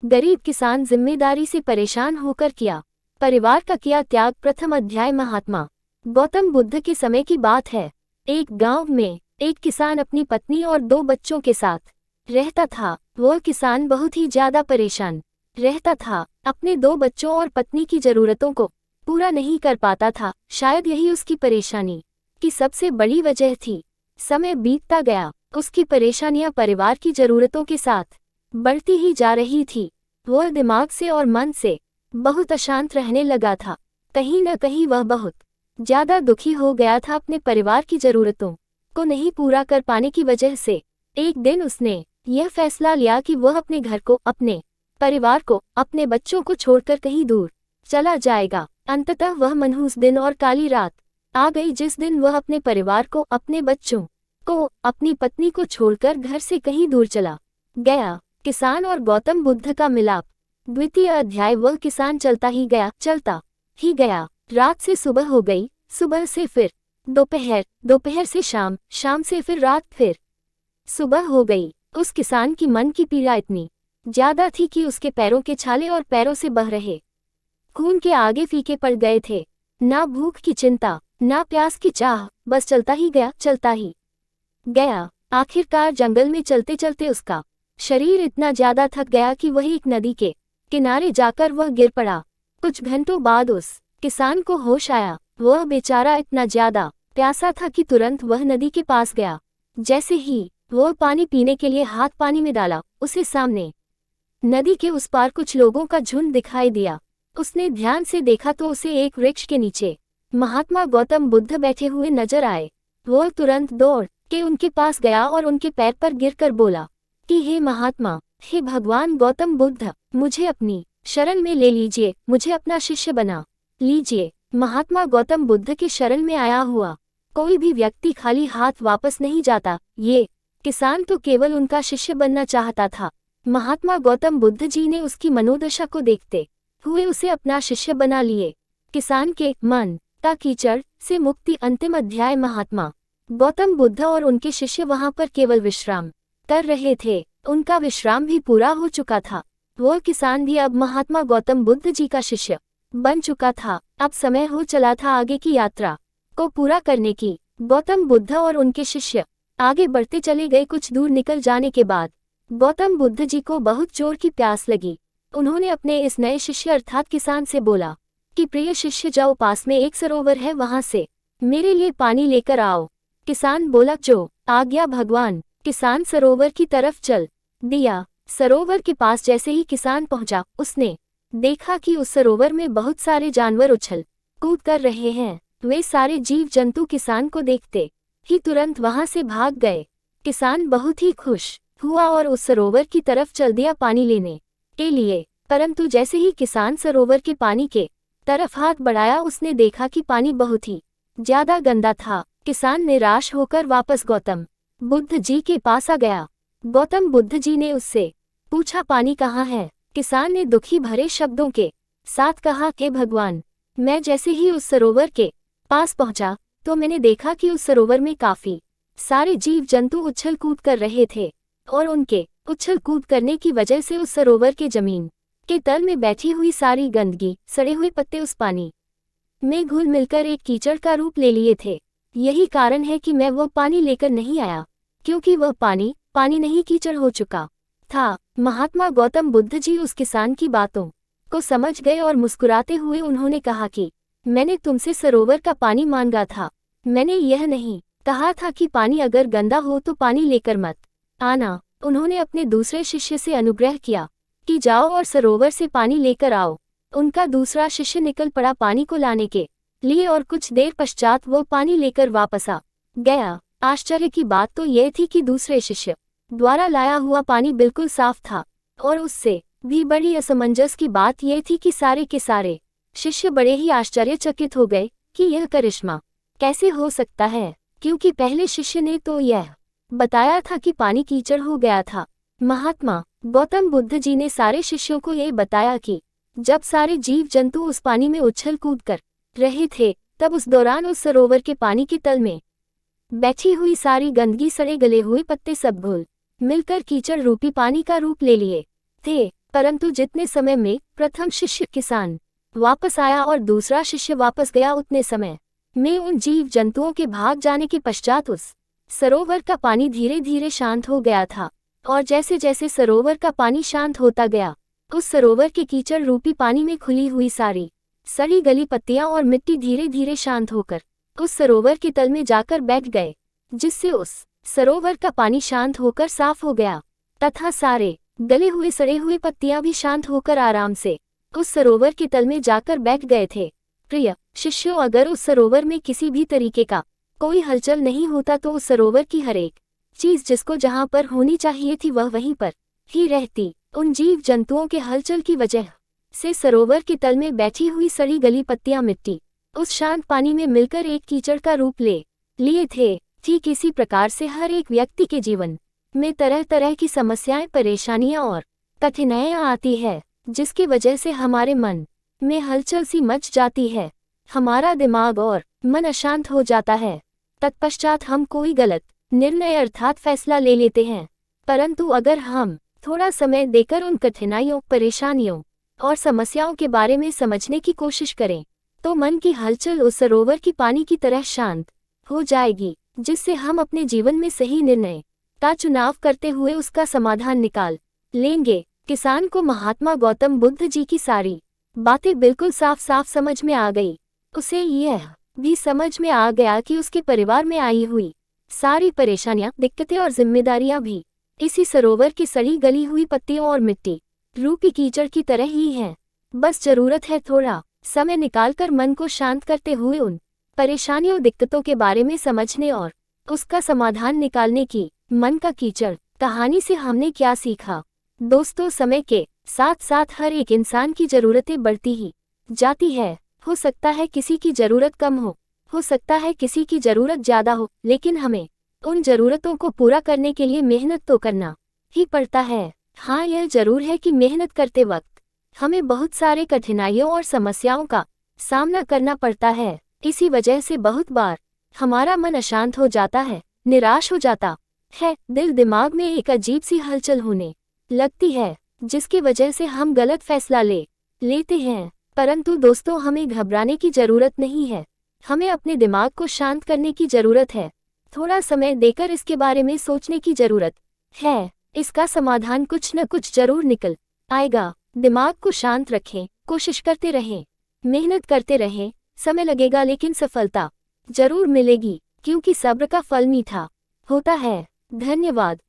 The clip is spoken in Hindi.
गरीब किसान जिम्मेदारी से परेशान होकर किया परिवार का किया त्याग। प्रथम अध्याय। महात्मा गौतम बुद्ध के समय की बात है। एक गांव में एक किसान अपनी पत्नी और 2 बच्चों के साथ रहता था। वह किसान बहुत ही ज्यादा परेशान रहता था। अपने 2 बच्चों और पत्नी की जरूरतों को पूरा नहीं कर पाता था। शायद यही उसकी परेशानी की सबसे बड़ी वजह थी। समय बीतता गया, उसकी परेशानियां परिवार की जरूरतों के साथ बढ़ती ही जा रही थी। वह दिमाग से और मन से बहुत अशांत रहने लगा था। कहीं न कहीं वह बहुत ज्यादा दुखी हो गया था अपने परिवार की जरूरतों को नहीं पूरा कर पाने की वजह से। एक दिन उसने यह फैसला लिया कि वह अपने घर को, अपने परिवार को, अपने बच्चों को छोड़कर कहीं दूर चला जाएगा। अंततः वह मनहूस दिन और काली रात आ गई जिस दिन वह अपने परिवार को, अपने बच्चों को, अपनी पत्नी को छोड़कर घर से कहीं दूर चला गया। किसान और गौतम बुद्ध का मिलाप। द्वितीय अध्याय। वह किसान चलता ही गया, चलता ही गया। रात से सुबह हो गई, सुबह से फिर दोपहर, दोपहर से शाम, शाम से फिर रात, फिर सुबह हो गई। उस किसान की मन की पीड़ा इतनी ज्यादा थी कि उसके पैरों के छाले और पैरों से बह रहे खून के आगे फीके पड़ गए थे। ना भूख की चिंता, ना प्यास की चाह, बस चलता ही गया, चलता ही गया। आखिरकार जंगल में चलते चलते उसका शरीर इतना ज्यादा थक गया कि वही एक नदी के किनारे जाकर वह गिर पड़ा। कुछ घंटों बाद उस किसान को होश आया। वह बेचारा इतना ज्यादा प्यासा था कि तुरंत वह नदी के पास गया। जैसे ही वह पानी पीने के लिए हाथ पानी में डाला, उसे सामने नदी के उस पार कुछ लोगों का झुंड दिखाई दिया। उसने ध्यान से देखा तो उसे एक वृक्ष के नीचे महात्मा गौतम बुद्ध बैठे हुए नजर आए। वह तुरंत दौड़ के उनके पास गया और उनके पैर पर गिरकर बोला कि हे महात्मा, हे भगवान गौतम बुद्ध, मुझे अपनी शरण में ले लीजिए, मुझे अपना शिष्य बना लीजिए। महात्मा गौतम बुद्ध के शरण में आया हुआ कोई भी व्यक्ति खाली हाथ वापस नहीं जाता। ये किसान तो केवल उनका शिष्य बनना चाहता था। महात्मा गौतम बुद्ध जी ने उसकी मनोदशा को देखते हुए उसे अपना शिष्य बना लिए। किसान के मन का कीचड़ से मुक्ति। अंतिम अध्याय। महात्मा गौतम बुद्ध और उनके शिष्य वहां पर केवल विश्राम कर रहे थे। उनका विश्राम भी पूरा हो चुका था। वह किसान भी अब महात्मा गौतम बुद्ध जी का शिष्य बन चुका था। अब समय हो चला था आगे की यात्रा को पूरा करने की। गौतम बुद्ध और उनके शिष्य आगे बढ़ते चले गए। कुछ दूर निकल जाने के बाद गौतम बुद्ध जी को बहुत जोर की प्यास लगी। उन्होंने अपने इस नए शिष्य अर्थात किसान से बोला कि प्रिय शिष्य, जाओ, पास में एक सरोवर है, वहां से मेरे लिए पानी लेकर आओ। किसान बोला, जो आज्ञा भगवान। किसान सरोवर की तरफ चल दिया। सरोवर के पास जैसे ही किसान पहुंचा, उसने देखा कि उस सरोवर में बहुत सारे जानवर उछल कूद कर रहे हैं। वे सारे जीव जंतु किसान को देखते ही तुरंत वहां से भाग गए। किसान बहुत ही खुश हुआ और उस सरोवर की तरफ चल दिया पानी लेने के लिए। परंतु जैसे ही किसान सरोवर के पानी के तरफ हाथ बढ़ाया, उसने देखा कि पानी बहुत ही ज्यादा गंदा था। किसान निराश होकर वापस गौतम बुद्ध जी के पास आ गया। गौतम बुद्ध जी ने उससे पूछा, पानी कहाँ है? किसान ने दुखी भरे शब्दों के साथ कहा कि भगवान, मैं जैसे ही उस सरोवर के पास पहुंचा तो मैंने देखा कि उस सरोवर में काफी सारे जीव जंतु उछल कूद कर रहे थे और उनके उछल कूद करने की वजह से उस सरोवर के जमीन के तल में बैठी हुई सारी गंदगी, सड़े हुए पत्ते उस पानी में घुल मिलकर एक कीचड़ का रूप ले लिए थे। यही कारण है कि मैं वो पानी लेकर नहीं आया, क्योंकि वह पानी नहीं कीचड़ हो चुका था। महात्मा गौतम बुद्ध जी उस किसान की बातों को समझ गए और मुस्कुराते हुए उन्होंने कहा कि मैंने तुमसे सरोवर का पानी मांगा था, मैंने यह नहीं कहा था कि पानी अगर गंदा हो तो पानी लेकर मत आना। उन्होंने अपने दूसरे शिष्य से अनुग्रह किया कि जाओ और सरोवर से पानी लेकर आओ। उनका दूसरा शिष्य निकल पड़ा पानी को लाने के लिए और कुछ देर पश्चात वो पानी लेकर वापस आ गया। आश्चर्य की बात तो यह थी कि दूसरे शिष्य द्वारा लाया हुआ पानी बिल्कुल साफ था और उससे भी बड़ी असमंजस की बात यह थी कि सारे के सारे शिष्य बड़े ही आश्चर्यचकित हो गए कि यह करिश्मा कैसे हो सकता है, क्योंकि पहले शिष्य ने तो यह बताया था कि पानी कीचड़ हो गया था। महात्मा गौतम बुद्ध जी ने सारे शिष्यों को यह बताया कि जब सारे जीव जंतु उस पानी में उछल कूद कर रहे थे, तब उस दौरान उस सरोवर के पानी के तल में बैठी हुई सारी गंदगी, सड़े गले हुए पत्ते सब घुल मिलकर कीचड़ रूपी पानी का रूप ले लिए थे। परंतु जितने समय में प्रथम शिष्य किसान वापस आया और दूसरा शिष्य वापस गया, उतने समय में उन जीव जंतुओं के भाग जाने के पश्चात उस सरोवर का पानी धीरे धीरे शांत हो गया था। और जैसे जैसे सरोवर का पानी शांत होता गया, उस सरोवर के कीचड़ रूपी पानी में खुली हुई सारी सड़ी गली पत्तियां और मिट्टी धीरे धीरे शांत होकर उस सरोवर के तल में जाकर बैठ गए, जिससे उस सरोवर का पानी शांत होकर साफ हो गया तथा सारे गले हुए सड़े हुए पत्तियां भी शांत होकर आराम से उस सरोवर के तल में जाकर बैठ गए थे। प्रिय शिष्यों, अगर उस सरोवर में किसी भी तरीके का कोई हलचल नहीं होता तो उस सरोवर की हर एक चीज जिसको जहां पर होनी चाहिए थी वह वहीं पर ही रहती। उन जीव जंतुओं के हलचल की वजह से सरोवर के तल में बैठी हुई सड़ी गली पत्तियां मिट्टी उस शांत पानी में मिलकर एक कीचड़ का रूप ले लिए थे। ठीक इसी प्रकार से हर एक व्यक्ति के जीवन में तरह तरह की समस्याएं, परेशानियां और कठिनाइयां आती है, जिसकी वजह से हमारे मन में हलचल सी मच जाती है, हमारा दिमाग और मन अशांत हो जाता है। तत्पश्चात हम कोई गलत निर्णय अर्थात फैसला ले लेते हैं। परंतु अगर हम थोड़ा समय देकर उन कठिनाइयों, परेशानियों और समस्याओं के बारे में समझने की कोशिश करें तो मन की हलचल उस सरोवर की पानी की तरह शांत हो जाएगी, जिससे हम अपने जीवन में सही निर्णय का चुनाव करते हुए उसका समाधान निकाल लेंगे। किसान को महात्मा गौतम बुद्ध जी की सारी बातें बिल्कुल साफ साफ समझ में आ गई। उसे यह भी समझ में आ गया कि उसके परिवार में आई हुई सारी परेशानियां, दिक्कतें और जिम्मेदारियां भी इसी सरोवर की सड़ी गली हुई पत्तियों और मिट्टी रूपी कीचड़ की तरह ही हैं। बस जरूरत है थोड़ा समय निकालकर मन को शांत करते हुए उन परेशानियों, दिक्कतों के बारे में समझने और उसका समाधान निकालने की। मन का कीचड़ कहानी से हमने क्या सीखा? दोस्तों, समय के साथ साथ हर एक इंसान की जरूरतें बढ़ती ही जाती है। हो सकता है किसी की जरूरत कम हो सकता है किसी की जरूरत ज्यादा हो, लेकिन हमें उन जरूरतों को पूरा करने के लिए मेहनत तो करना ही पड़ता है। हाँ, यह जरूर है कि मेहनत करते वक्त हमें बहुत सारे कठिनाइयों और समस्याओं का सामना करना पड़ता है। इसी वजह से बहुत बार हमारा मन अशांत हो जाता है, निराश हो जाता है, दिल दिमाग में एक अजीब सी हलचल होने लगती है, जिसकी वजह से हम गलत फैसला लेते हैं। परंतु दोस्तों, हमें घबराने की जरूरत नहीं है, हमें अपने दिमाग को शांत करने की जरूरत है। थोड़ा समय देकर इसके बारे में सोचने की जरूरत है। इसका समाधान कुछ न कुछ जरूर निकल आएगा। दिमाग को शांत रखें, कोशिश करते रहें, मेहनत करते रहें। समय लगेगा लेकिन सफलता जरूर मिलेगी, क्योंकि सब्र का फल मीठा होता है। धन्यवाद।